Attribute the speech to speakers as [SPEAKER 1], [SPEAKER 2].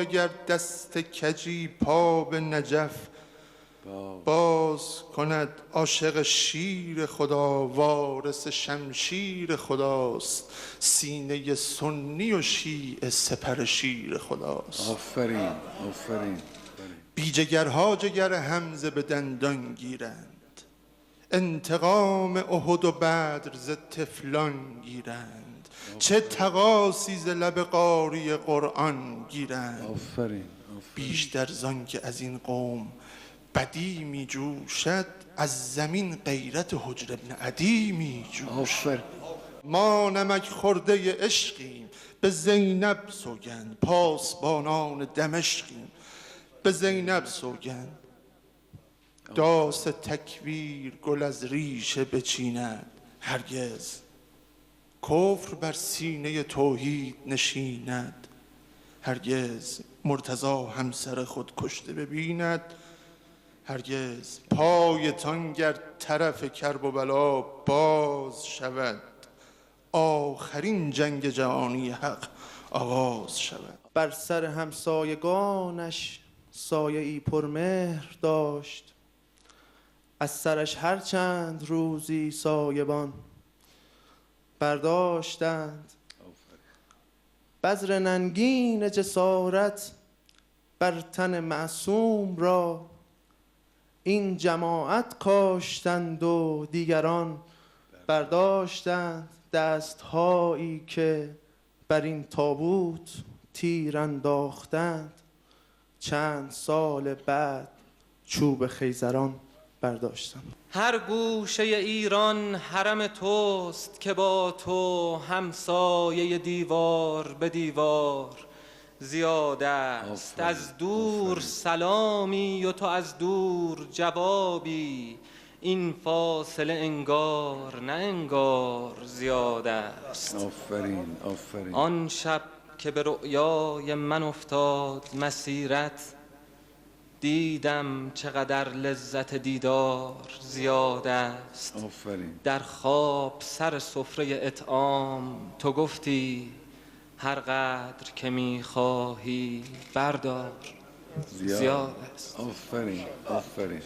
[SPEAKER 1] اگر دست کجی پا به نجف باز کند. عاشق شیر خدا وارث شمشیر خداست، سینه سنی و شیعه سپر شیر خداست.
[SPEAKER 2] آفرین آفرین.
[SPEAKER 1] بی جگرها جگر حمزه به دندان گیرند، انتقام احد و بدر ز طفلان گیرند، چه تقاصی ز لب قاری قرآن گیرند.
[SPEAKER 2] آفرین.
[SPEAKER 1] بیشتر زان که از این قوم بدی می جوشد، از زمین غیرت حجر ابن عدی می جوشد. ما نمک خورده عشقیم به زینب سوگند، پاسبانان دمشقیم به زینب سوگند. داس تکبیر گل از ریشه بچیند، هرگز کفر بر سینه توحید نشیند. هرگز مرتضی همسر خود کشته ببیند، هرگز پایتان گر طرف کرب و بلا باز شود، آخرین جنگ جهانی حق آغاز شود.
[SPEAKER 3] بر سر همسایگانش سایه ای پرمهر داشت، از سرش هر چند روزی سایبان برداشتند. بذر ننگین جسارت بر تن معصوم را، این جماعت کاشتند و دیگران برداشتند. دستهایی که بر این تابوت تیر انداختند، چند سال بعد چوب خیزران برداشتند.
[SPEAKER 4] هر گوشه ایران حرم توست، که با تو همسایه دیوار به دیوار زیاد است. از دور سلامی و تو از دور جوابی، این فاصله انگار نه انگار زیاد است.
[SPEAKER 2] آفرین آفرین.
[SPEAKER 4] آن شب که به رؤیای من افتاد مسیرت، دیدم چقدر لذت دیدار زیاد است.
[SPEAKER 2] آفرین.
[SPEAKER 4] در خواب سر سفره اطعام تو گفتی، هر قدر که میخواهی بردار زیاد است.
[SPEAKER 2] آفرین آفرین.